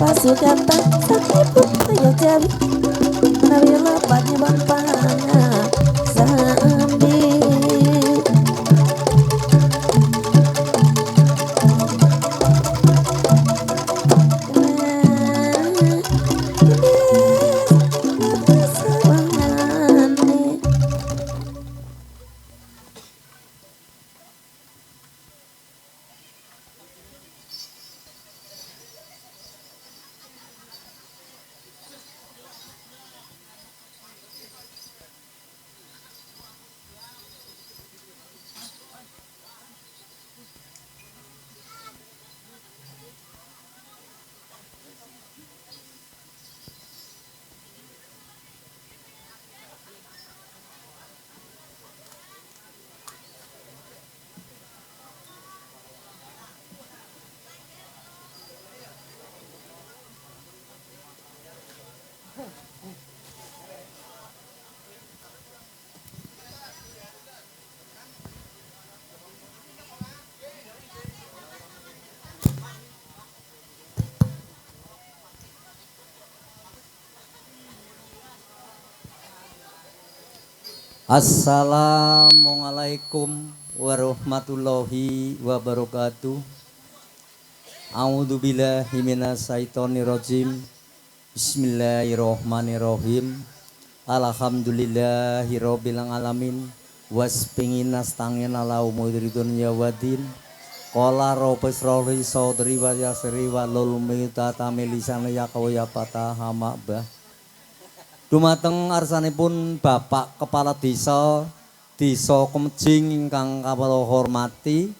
Pasugatan sakipun kaya jawi menawi lepat nyewang panah sambi Assalamualaikum warahmatullahi wabarakatuh. A'udzubillahi minasyaitonirrajim. Bismillahirrahmanirrahim. Alhamdulillahirabbil alamin. Waspingin nastangin ala umuri dunya wadin. Qala rabbis rohli saudri wa yasri wa lul mitata milisana yaqwa patah ma'bah. Dumateng arsanipun Bapak Kepala Desa Kemejing ingkang kawula hormati,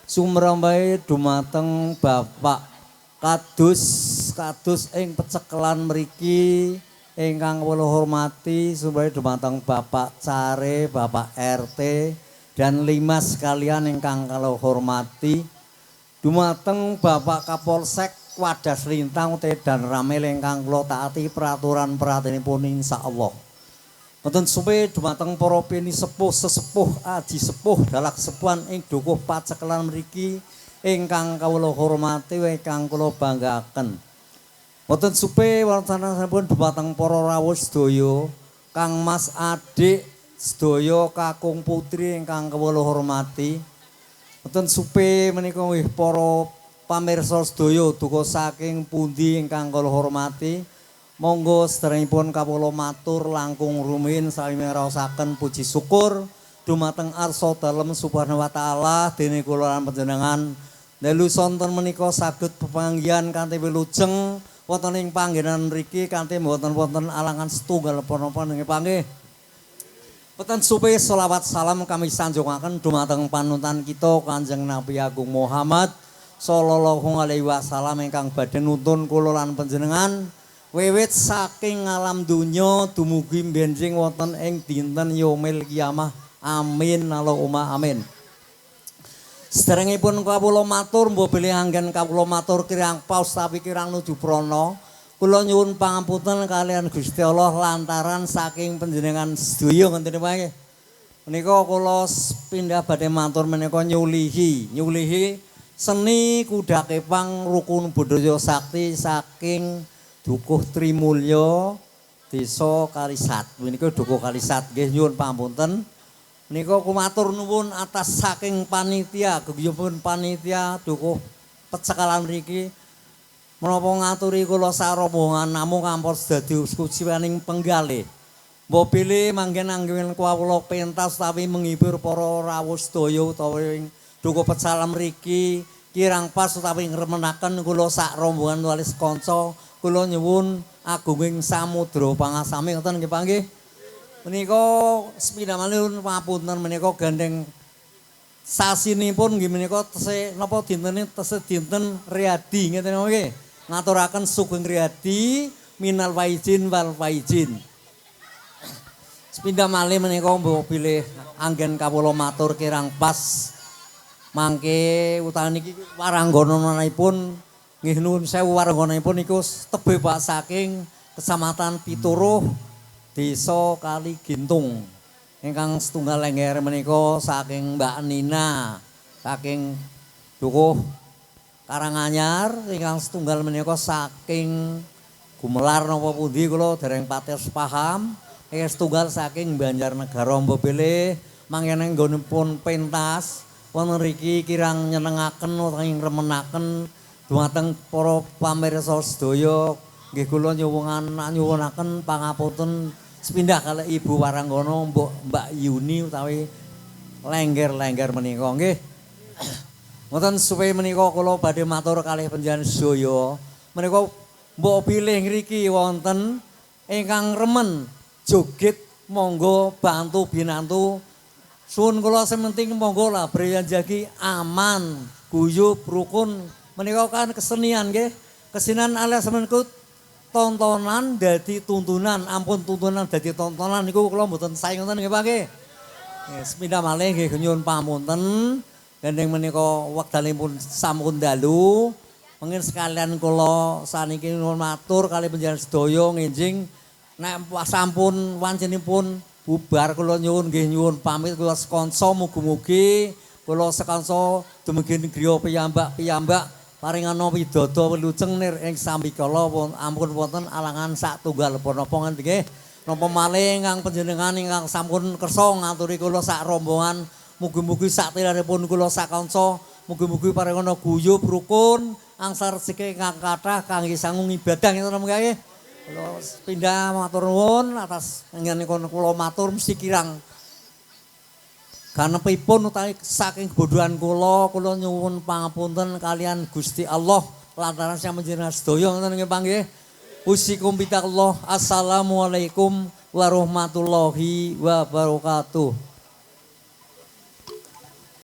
sumrambahe dumateng Bapak kados ing pecekelan mriki ingkang kawula hormati, sumrambahe dumateng Bapak Care, Bapak RT dan limas sekalian ingkang kawula hormati, dumateng Bapak Kapolsek Wadas Lintang dan Ramil ingkang kula taati peraturan-peratunipun insyaallah. Wonten supe dumateng para pini sepuh sesepuh aji sepuh dalah kesepuhan ing dukuh pacekelan mriki ingkang kawula hormati ingkang kula banggaaken. Wonten supe wontenipun dumateng para rawuh sedaya, Kang Mas adik sedaya kakung putri ingkang kawula hormati. Wonten supe menika nggih para pamirsa sedaya duka saking pundi ingkang kula hormati, monggo sedherekipun kawula matur langkung rumiyin sami ngraosaken puji syukur dumateng Arsa Dalem Subhanahu wa taala dene kula lan panjenengan dalu sonten menika saged pepanggihan kanthi wilujeng wonten ing panggenan mriki kanthi mboten wonten alangan setunggal punapa nggih panggih. Wonten supe selawat salam kami sanjungaken dumateng panutan kita Kanjeng Nabi Agung Muhammad sallallahu alaihi wasallam ingkang badhe nuntun kula lan panjenengan wiwit saking alam donya dumugi benjing wonten ing dinten yaumil kiamah. Amin Allahumma amin. Sedherengipun kawula matur mbok bilih anggen kawula matur kirang paus tapi kirang nuju prana. Kula nyuwun pangapunten kalian Gusti Allah lantaran saking panjenengan sedaya ngoten nggih. Menika kula pindah badhe matur menika nyulihi seni kuda kepang rukun budaya sakti saking Dukuh Trimulya Desa Kalisat. Menika Dukuh Kalisat nggih nyuwun pangapunten. Menika kumatur nuwun atas saking panitia, gegayuhipun panitia Dukuh pecekalan mriki menapa ngaturi kula sarombongan namung ampun dadi kuciwaning penggalih. Mbok bilih manggen anggen kawula pentas utawi menghibur para rawuh sedaya utawa ing Dukuh pecekalan mriki kirang pas utawi ngremenaken kula sak rombongan walis kanca kula nyuwun agunging samudra pangasami ngoten nggih panggih. Menika sepindah malih papunten menika gandeng sasinipun nggih menika tesih napa dintene tesih dinten Riyadi ngeten nggih. Ngaturaken sugeng riyadi minal faizin wal faizin. Sepindah malih menika mbok bilih anggen kawula matur kirang pas mangke utawi niki waranggananipun nggih nuwun sewu waranggananipun niku tebih Pak saking Kecamatan Pituruh Desa Kaligintung. Ingkang setunggal lengger menika saking Mbak Nina saking Dukuh Karanganyar ingkang setunggal menika saking Gumelar napa pundi kula dereng patos paham. Ingkang setunggal saking Banjarnegara mbebele mangkene nggonipun pentas wonten mriki kirang nyenengaken utawi remenaken dumateng para pamirsa sedaya. Nggih kula nyuwunaken pangapunten sepindah kalih Ibu Waranggono Mbak Yuni utawi lengger-lengger menika nggih. Ngoten suwe menika kula badhe matur kalih panjenengan sedaya. Menika mbok bilih ngriki wonten ingkang remen joget monggo bantu binantu. Suwun kula sementing monggo lah brejagi aman, guyub, rukun. Menika kan kesenian nggih. Kesenian alias menika tontonan dadi tuntunan, ampun tuntunan dadi tontonan niku kula mboten sae ngoten nggih Pak nggih. Sepindah malih nggih nyuwun pamunten. Gandeng menika wekdalipun sampun dalu. Mungkin sekalian kula saniki nuwun matur kalih panjenengan sedaya nginjing nek sampun wancinipun bubar kula nyuwun nggih nyuwun pamit kula sekansa mugi-mugi kula sekansa dumugi griya piyambak paringana widodha wilujeng nir ing sambikala ampun wonten alangan satunggal punapa nggih. Napa malih ingkang panjenengan ingkang sampun kersa ngaturi kula sak rombongan mugi-mugi saktilaripun kula sakanca mugi-mugi paringana guyub rukun angsal rezeki ingkang kathah kangge sangung ibadah ngoten nggih. Kula pindah matur nuwun atas ngenipun kula matur mesti kirang ganepipun utawi saking kebodohan kula nyuwun pangapunten kalian Gusti Allah lantaran sak panjenengan sedaya ngoten nggih panggih. Usikum bitallah. Assalamualaikum warahmatullahi wabarakatuh.